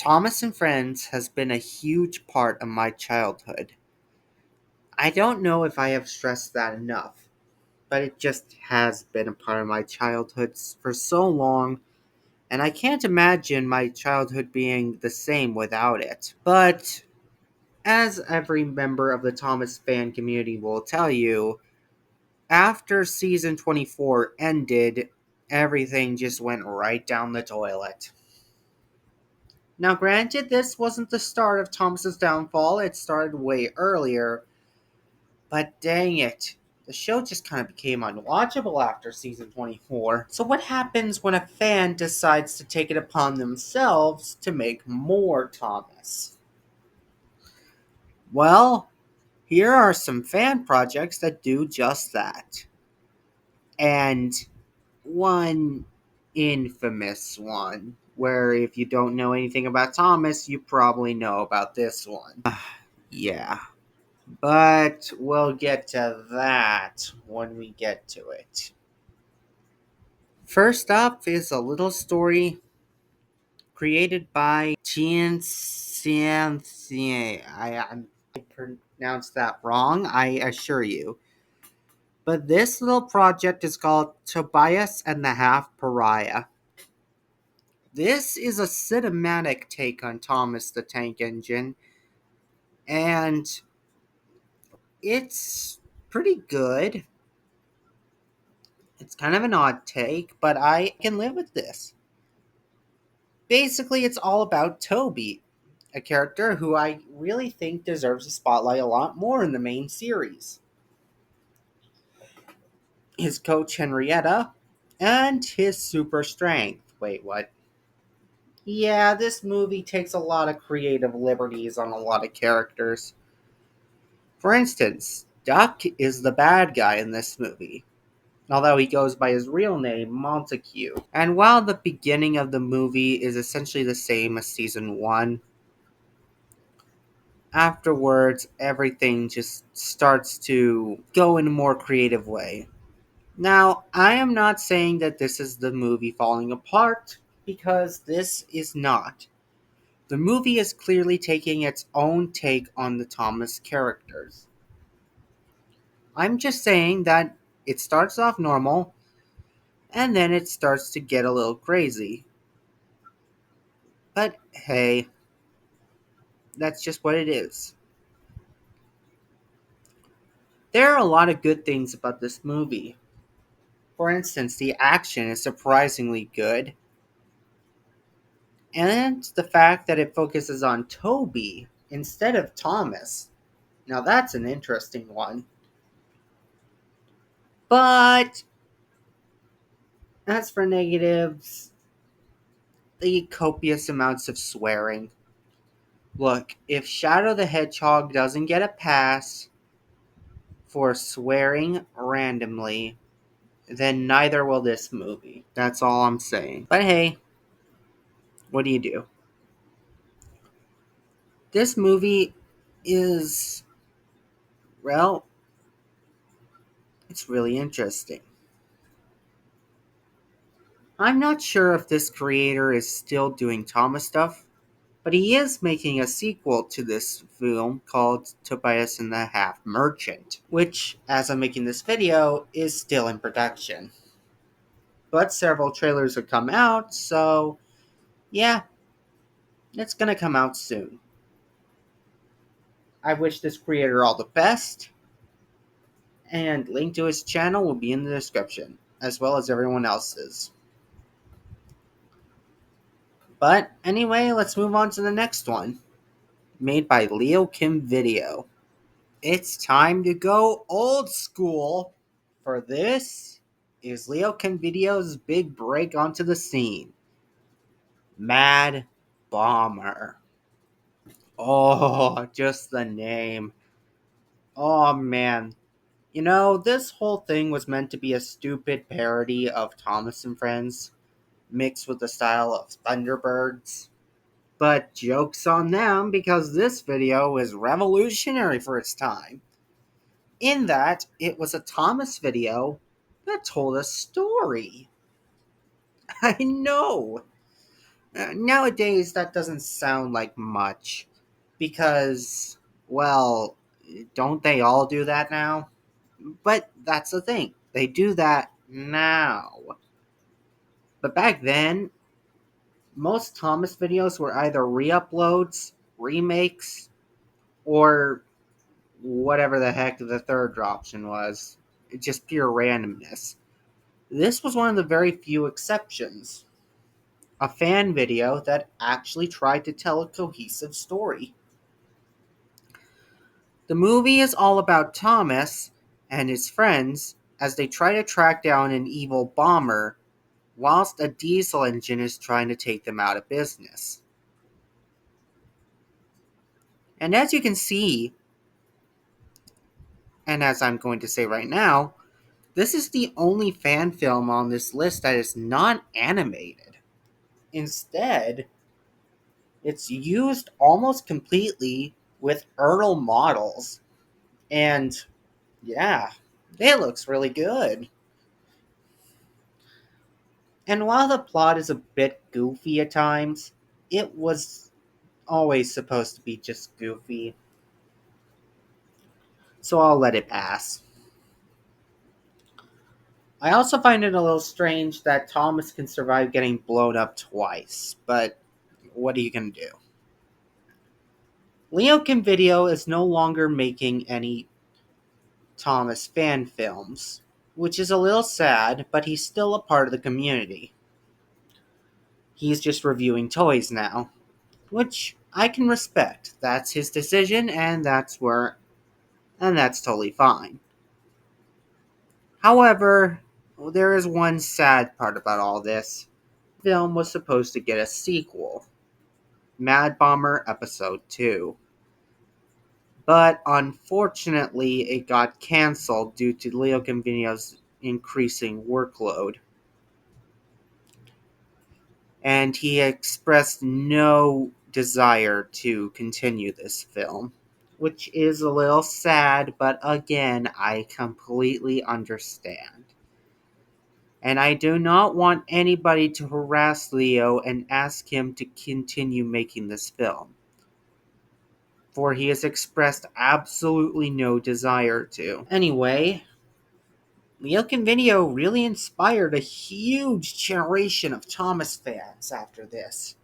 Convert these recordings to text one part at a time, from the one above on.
Thomas and Friends has been a huge part of my childhood. I don't know if I have stressed that enough, but it just has been a part of my childhood for so long, and I can't imagine my childhood being the same without it. But as every member of the Thomas fan community will tell you, after season 24 ended, everything just went right down the toilet. Now, granted, this wasn't the start of Thomas's downfall, it started way earlier, but dang it, the show just kind of became unwatchable after season 24. So, what happens when a fan decides to take it upon themselves to make more Thomas? Well, here are some fan projects that do just that. And one infamous one, where if you don't know anything about Thomas, you probably know about this one. Yeah, but we'll get to that when we get to it. First up is a little story created by Jean Sancier. I pronounced that wrong, I assure you. But this little project is called Tobias and the Half Pariah. This is a cinematic take on Thomas the Tank Engine, and it's pretty good. It's kind of an odd take, but I can live with this. Basically, it's all about Toby, a character who I really think deserves a spotlight a lot more in the main series. His coach Henrietta, and his super strength. Wait, what? Yeah, this movie takes a lot of creative liberties on a lot of characters. For instance, Duck is the bad guy in this movie, although he goes by his real name, Montague. And while the beginning of the movie is essentially the same as season 1, afterwards everything just starts to go in a more creative way. Now, I am not saying that this is the movie falling apart, because this is not. The movie is clearly taking its own take on the Thomas characters. I'm just saying that it starts off normal, and then it starts to get a little crazy. But hey, that's just what it is. There are a lot of good things about this movie. For instance, the action is surprisingly good, and the fact that it focuses on Toby instead of Thomas. Now that's an interesting one. But as for negatives, the copious amounts of swearing. Look, if Shadow the Hedgehog doesn't get a pass for swearing randomly, then neither will this movie. That's all I'm saying. But hey, what do you do? This movie is, well, it's really interesting. I'm not sure if this creator is still doing Thomas stuff, but he is making a sequel to this film called Tobias and the Half Merchant, which, as I'm making this video, is still in production. But several trailers have come out, so yeah, it's gonna come out soon. I wish this creator all the best, and link to his channel will be in the description, as well as everyone else's. But anyway, let's move on to the next one, made by Leo Kim Video. It's time to go old school, for this is Leo Kim Video's big break onto the scene. Mad Bomber. Oh, just the name. Oh man. You know, this whole thing was meant to be a stupid parody of Thomas and Friends, mixed with the style of Thunderbirds. But joke's on them, because this video is revolutionary for its time, in that it was a Thomas video that told a story. I know! Nowadays, that doesn't sound like much because, well, don't they all do that now? But that's the thing. They do that now. But back then, most Thomas videos were either re uploads, remakes, or whatever the heck the third option was. It's just pure randomness. This was one of the very few exceptions. A fan video that actually tried to tell a cohesive story. The movie is all about Thomas and his friends as they try to track down an evil bomber whilst a diesel engine is trying to take them out of business. And as you can see, and as I'm going to say right now, this is the only fan film on this list that is not animated. Instead, it's used almost completely with Earl models. And yeah, it looks really good. And while the plot is a bit goofy at times, it was always supposed to be just goofy. So I'll let it pass. I also find it a little strange that Thomas can survive getting blown up twice, but what are you gonna do? Leo Kim Video is no longer making any Thomas fan films, which is a little sad, but he's still a part of the community. He's just reviewing toys now, which I can respect. That's his decision, and that's totally fine. However, there is one sad part about all this. The film was supposed to get a sequel, Mad Bomber Episode 2. But unfortunately, it got cancelled due to Leo Convenio's increasing workload. And he expressed no desire to continue this film, which is a little sad, but again, I completely understand. And I do not want anybody to harass Leo and ask him to continue making this film, for he has expressed absolutely no desire to. Anyway, Leo Convenio really inspired a huge generation of Thomas fans after this.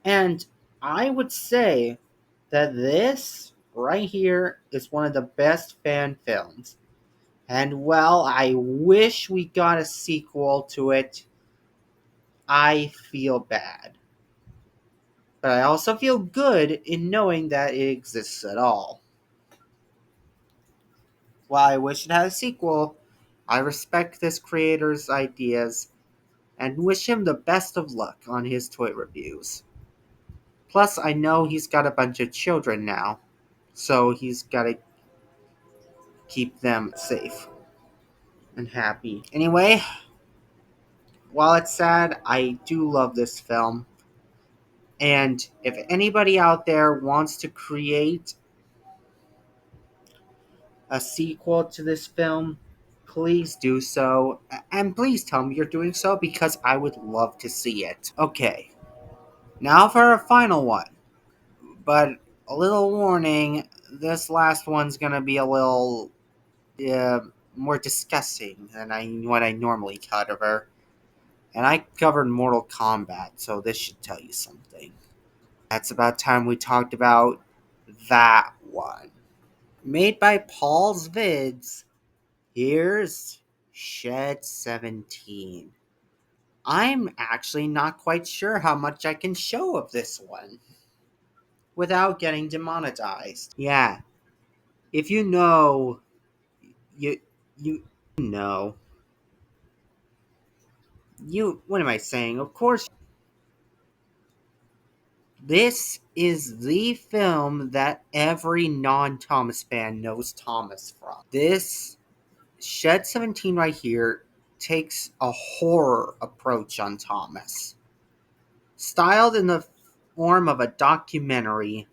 And I would say that this right here is one of the best fan films. And well, I wish we got a sequel to it. I feel bad. But I also feel good in knowing that it exists at all. While I wish it had a sequel, I respect this creator's ideas and wish him the best of luck on his toy reviews. Plus, I know he's got a bunch of children now, so he's got to keep them safe and happy. Anyway, while it's sad, I do love this film. And if anybody out there wants to create a sequel to this film, please do so. And please tell me you're doing so because I would love to see it. Okay, now for a final one. But a little warning, this last one's gonna be a little uh, more disgusting than what I normally cover. And I covered Mortal Kombat, so this should tell you something. That's about time we talked about that one. Made by Paul's Vids, here's Shed 17. I'm actually not quite sure how much I can show of this one without getting demonetized. Yeah, if you know, you know. What am I saying? Of course, this is the film that every non-Thomas fan knows Thomas from. This Shed 17 right here takes a horror approach on Thomas. Styled in the form of a documentary,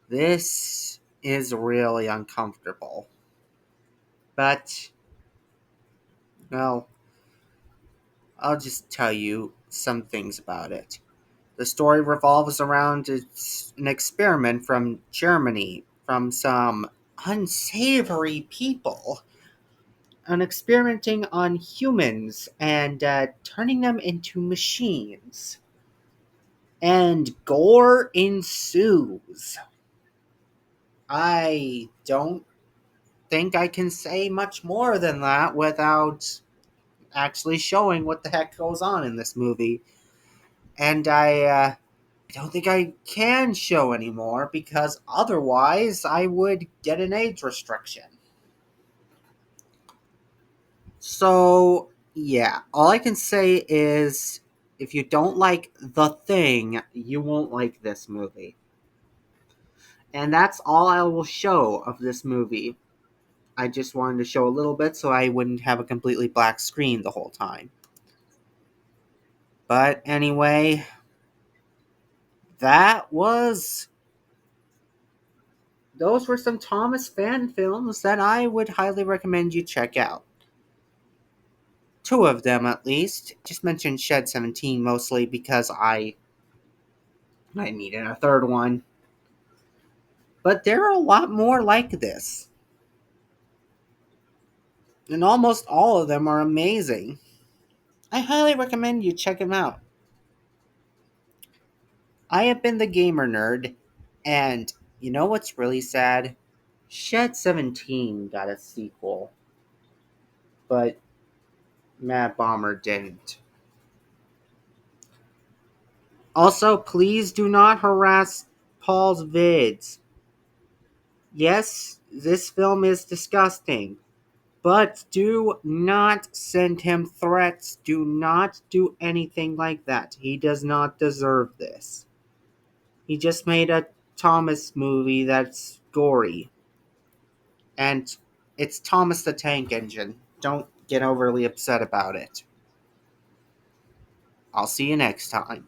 this is really uncomfortable. But, well, I'll just tell you, some things about it. The story revolves around an experiment from Germany, from some unsavory people, on experimenting on humans and turning them into machines. And gore ensues. I don't think I can say much more than that without actually showing what the heck goes on in this movie. And I don't think I can show anymore because otherwise I would get an age restriction. So, yeah, all I can say is if you don't like The Thing, you won't like this movie. And that's all I will show of this movie. I just wanted to show a little bit so I wouldn't have a completely black screen the whole time. But anyway, that was. Those were some Thomas fan films that I would highly recommend you check out. Two of them at least. Just mentioned Shed 17 mostly because I needed a third one. But there are a lot more like this. And almost all of them are amazing. I highly recommend you check them out. I have been the Gamer Nerd, and you know what's really sad? Shed 17 got a sequel, but Mad Bomber didn't. Also, please do not harass Paul's vids. Yes, this film is disgusting, but do not send him threats. Do not do anything like that. He does not deserve this. He just made a Thomas movie that's gory. And it's Thomas the Tank Engine. Don't get overly upset about it. I'll see you next time.